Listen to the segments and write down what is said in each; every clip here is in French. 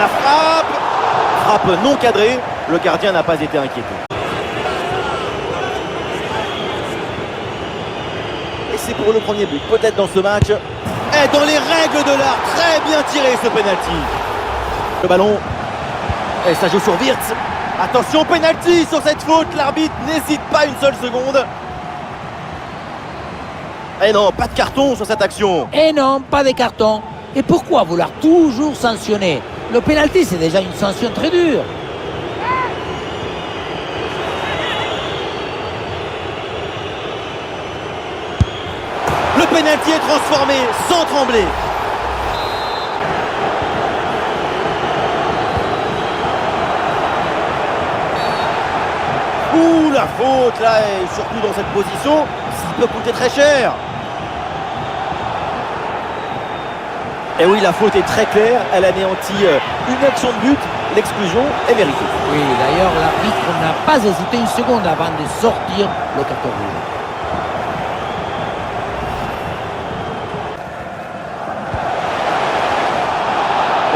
la frappe. Frappe non cadrée, le gardien n'a pas été inquiété. Et c'est pour le premier but, peut-être dans ce match. Et dans les règles de l'art, très bien tiré ce penalty. Le ballon, et ça joue sur Wirtz. Attention, penalty sur cette faute, l'arbitre n'hésite pas une seule seconde. Et non, pas de carton sur cette action. Et non, pas de carton. Et pourquoi vouloir toujours sanctionner? Le penalty, c'est déjà une sanction très dure. Le penalty est transformé sans trembler. Ouh, la faute là, et surtout dans cette position, ça peut coûter très cher. Et oui, la faute est très claire, elle anéantit une action de but, l'exclusion est méritée. Oui, d'ailleurs, l'arbitre n'a pas hésité une seconde avant de sortir le carton rouge.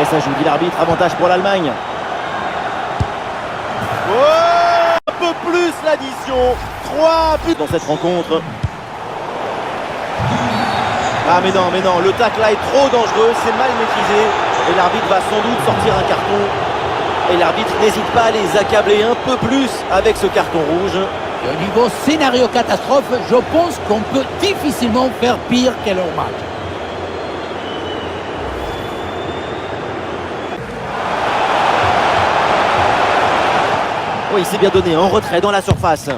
Et ça joue, dit l'arbitre, avantage pour l'Allemagne. Oh, un peu plus l'addition. 3 buts dans cette rencontre. Ah mais non, le tacle là est trop dangereux, c'est mal maîtrisé. Et l'arbitre va sans doute sortir un carton. Et l'arbitre n'hésite pas à les accabler un peu plus avec ce carton rouge. Et au niveau scénario catastrophe, je pense qu'on peut difficilement faire pire que leur match. Oui, c'est bien donné, en retrait dans la surface.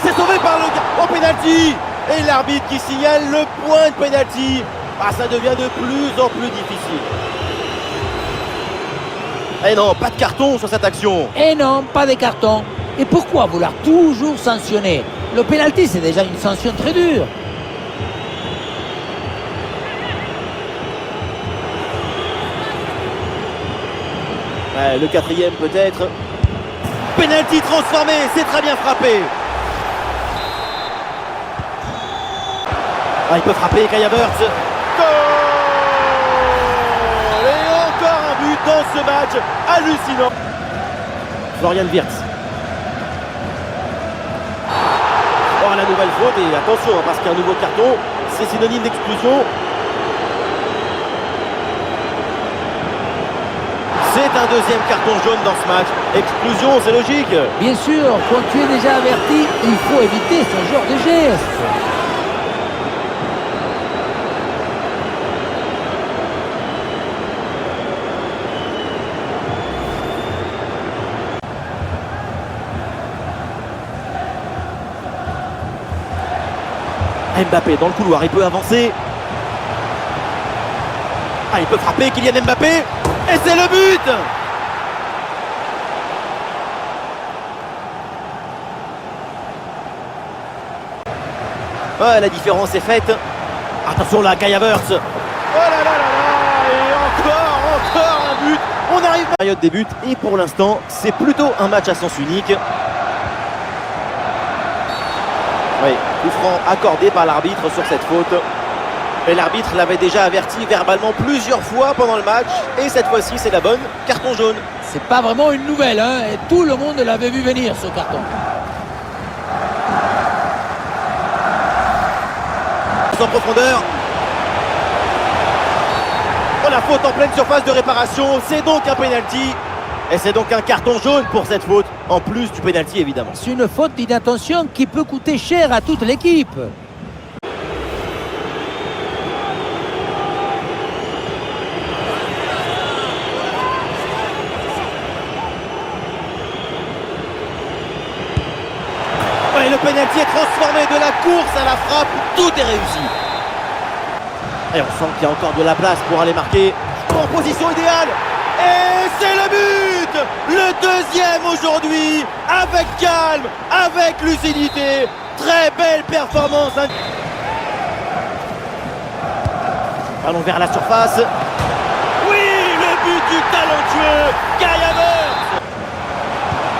C'est sauvé par le gars. Oh, pénalty. Et l'arbitre qui signale le point de pénalty. Ah, ça devient de plus en plus difficile. Et non, pas de carton sur cette action. Et non, pas de carton. Et pourquoi vouloir toujours sanctionner? Le penalty, c'est déjà une sanction très dure. Ouais, le quatrième peut-être. Penalty transformé, c'est très bien frappé. Ah, il peut frapper, Kai Havertz. Goal! Et encore un but dans ce match hallucinant. Florian Wirtz. Oh, la nouvelle faute, et attention, parce qu'un nouveau carton, c'est synonyme d'exclusion. C'est un deuxième carton jaune dans ce match. Exclusion, c'est logique. Bien sûr, quand tu es déjà averti, il faut éviter ce genre de geste. Mbappé dans le couloir, il peut avancer. Ah, il peut frapper, Kylian Mbappé. Et c'est le but! Ouais, la différence est faite. Attention là, Kai Havertz. Oh là là là là! Et encore un but. On arrive à la période des buts. Et pour l'instant, c'est plutôt un match à sens unique. Oui, coup franc accordé par l'arbitre sur cette faute. Et l'arbitre l'avait déjà averti verbalement plusieurs fois pendant le match. Et cette fois-ci, c'est la bonne. Carton jaune. C'est pas vraiment une nouvelle, hein, et tout le monde l'avait vu venir, ce carton. En profondeur. Oh, la faute en pleine surface de réparation. C'est donc un penalty. Et c'est donc un carton jaune pour cette faute. En plus du penalty, évidemment. C'est une faute d'inattention qui peut coûter cher à toute l'équipe. Et le penalty est transformé de la course à la frappe. Tout est réussi. Et on sent qu'il y a encore de la place pour aller marquer. En position idéale. Et c'est le but! Le deuxième aujourd'hui. Avec calme, avec lucidité. Très belle performance. Allons vers la surface. Oui, le but du talentueux Kai Havertz.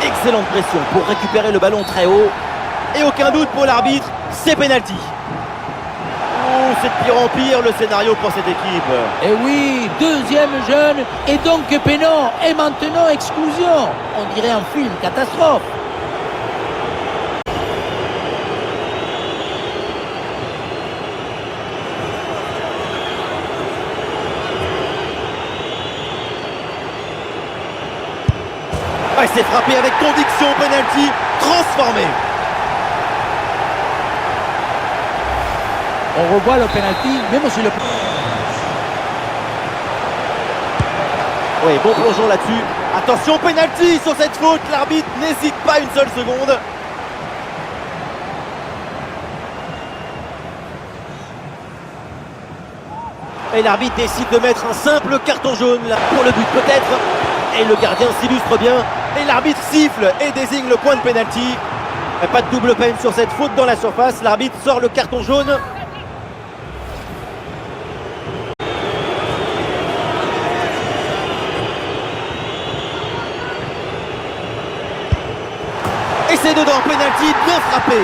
Excellente pression pour récupérer le ballon très haut. Et aucun doute pour l'arbitre, c'est penalty. c'est de pire en pire le scénario pour cette équipe. Et oui, deuxième jeune et donc peinant. Et maintenant exclusion. On dirait un film catastrophe. Il s'est frappé avec conviction, penalty transformé. On revoit le penalty, même si le... Oui, bon plongeon là-dessus. Attention, penalty sur cette faute. L'arbitre n'hésite pas une seule seconde. Et l'arbitre décide de mettre un simple carton jaune là, pour le but peut-être. Et le gardien s'illustre bien. Et l'arbitre siffle et désigne le point de pénalty. Pas de double peine sur cette faute dans la surface. L'arbitre sort le carton jaune. Et c'est dedans, pénalty bien frappé.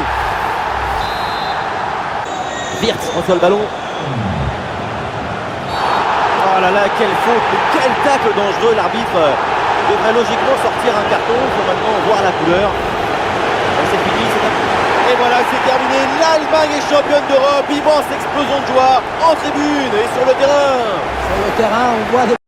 Wirtz reçoit le ballon. Oh là là, quelle faute, quel tacle dangereux. L'arbitre devrait logiquement sortir un carton. Il faut maintenant voir la couleur. C'est fini, et voilà, c'est terminé. L'Allemagne est championne d'Europe. Immense explosion de joie en tribune et sur le terrain. Sur le terrain, on voit des...